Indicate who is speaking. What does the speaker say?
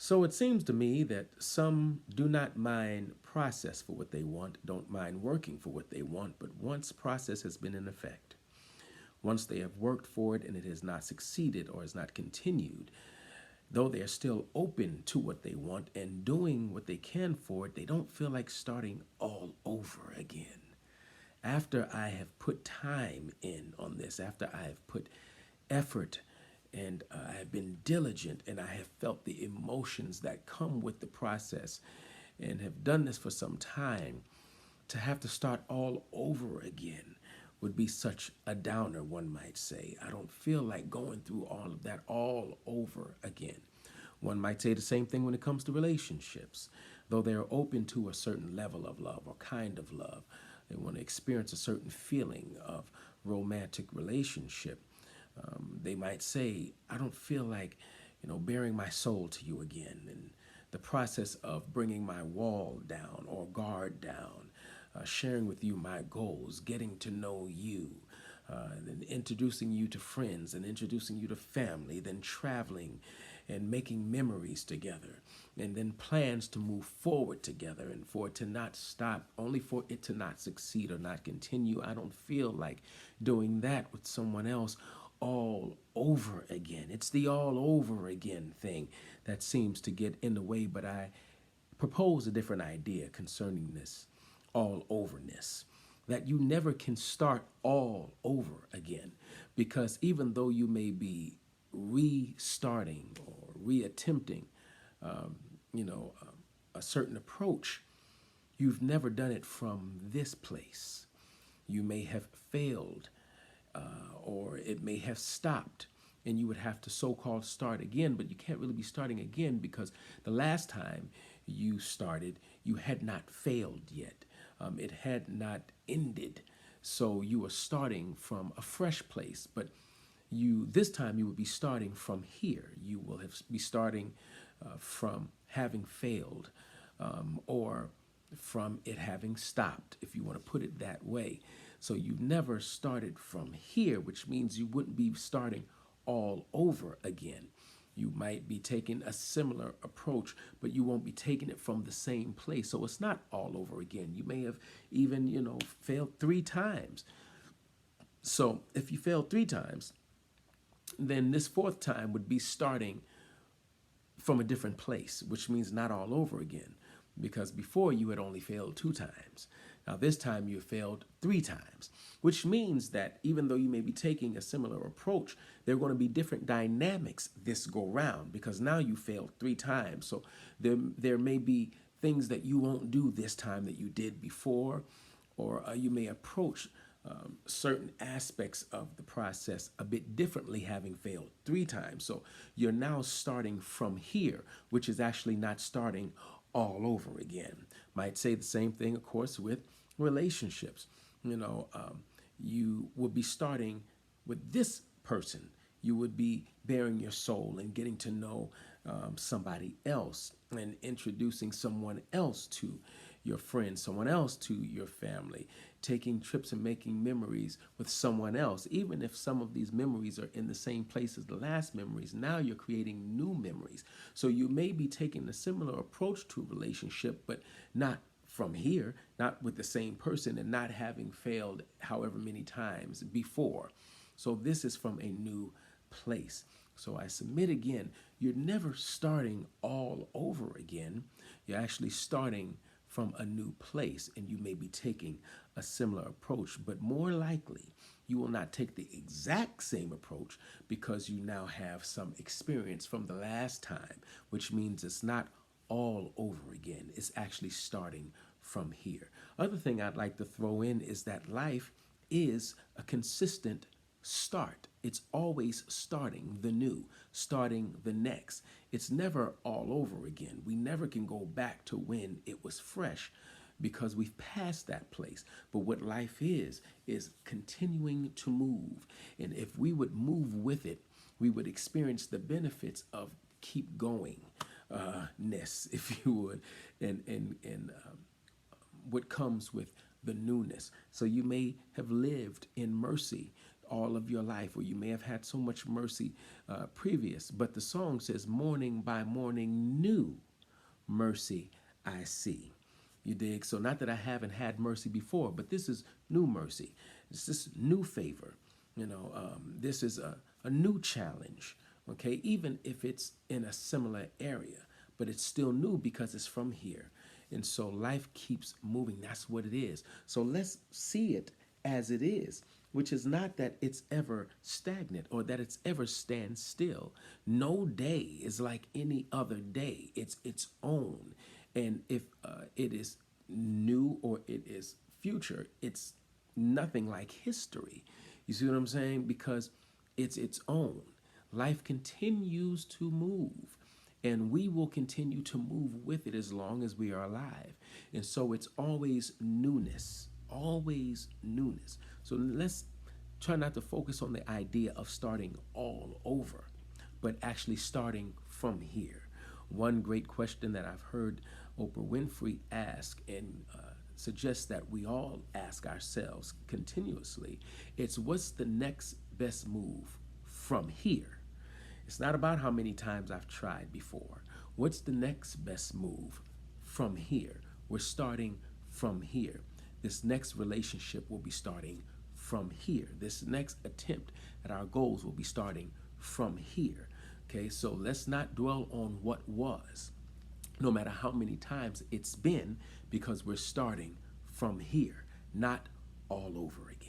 Speaker 1: So it seems to me that some do not mind process for what they want, don't mind working for what they want, but once process has been in effect, once they have worked for it and it has not succeeded or has not continued, though they are still open to what they want and doing what they can for it, they don't feel like starting all over again. After I have put time in on this, after I have put effort and I have been diligent and I have felt the emotions that come with the process and have done this for some time, to have to start all over again would be such a downer, one might say. I don't feel like going through all of that all over again. One might say the same thing when it comes to relationships. Though they're open to a certain level of love or kind of love, they want to experience a certain feeling of romantic relationship. They might say, I don't feel like, bearing my soul to you again. And the process of bringing my wall down or guard down, sharing with you my goals, getting to know you, then introducing you to friends and introducing you to family, then traveling and making memories together, and then plans to move forward together and for it to not stop, only for it to not succeed or not continue. I don't feel like doing that with someone else all over again. It's the all over again thing that seems to get in the way, but I propose a different idea concerning this all overness, that you never can start all over again, because even though you may be restarting or reattempting, um, you know, um, a certain approach, you've never done it from this place. You may have failed, or it may have stopped, and you would have to so-called start again, but you can't really be starting again because the last time you started, you had not failed yet. It had not ended. So you were starting from a fresh place, but you this time you would be starting from here. You will be starting from having failed, or from it having stopped, if you want to put it that way. So you never started from here, which means you wouldn't be starting all over again. You might be taking a similar approach, but you won't be taking it from the same place. So it's not all over again. You may have even, failed 3 times. So if you failed 3 times, then this fourth time would be starting from a different place, which means not all over again, because before you had only failed 2 times. Now, this time you failed 3 times, which means that even though you may be taking a similar approach, there are going to be different dynamics this go round, because now you failed 3 times. So there may be things that you won't do this time that you did before, or you may approach certain aspects of the process a bit differently, having failed 3 times. So you're now starting from here, which is actually not starting all over again. Might say the same thing, of course, with relationships. You would be starting with this person. You would be bearing your soul and getting to know somebody else and introducing someone else to your friends, someone else to your family, taking trips and making memories with someone else. Even if some of these memories are in the same place as the last memories, now you're creating new memories. So you may be taking a similar approach to a relationship, but not from here, not with the same person, and not having failed however many times before. So this is from a new place. So I submit again, you're never starting all over again. You're actually starting from a new place, and you may be taking a similar approach, but more likely you will not take the exact same approach because you now have some experience from the last time, which means it's not all over again. It's actually starting from here. Other thing I'd like to throw in is that life is a consistent start. It's always starting the new, starting the next. It's never all over again. We never can go back to when it was fresh because we've passed that place. But what life is continuing to move. And if we would move with it, we would experience the benefits of keep going ness, if you would, and what comes with the newness. So you may have lived in mercy all of your life, or you may have had so much mercy previous. But the song says, morning by morning, new mercy I see. You dig? So not that I haven't had mercy before, but this is new mercy. It's this new favor. This is a new challenge. Okay, even if it's in a similar area, but it's still new because it's from here. And so life keeps moving. That's what it is. So let's see it as it is, which is not that it's ever stagnant or that it's ever stand still. No day is like any other day. It's its own. And if it is new or it is future, it's nothing like history. You see what I'm saying? Because it's its own. Life continues to move, and we will continue to move with it as long as we are alive. And so it's always newness, always newness. So let's try not to focus on the idea of starting all over, but actually starting from here. One great question that I've heard Oprah Winfrey ask and suggests that we all ask ourselves continuously, it's what's the next best move from here? It's not about how many times I've tried before. What's the next best move from here? We're starting from here. This next relationship will be starting from here. This next attempt at our goals will be starting from here. Okay, so let's not dwell on what was, no matter how many times it's been, because we're starting from here, not all over again.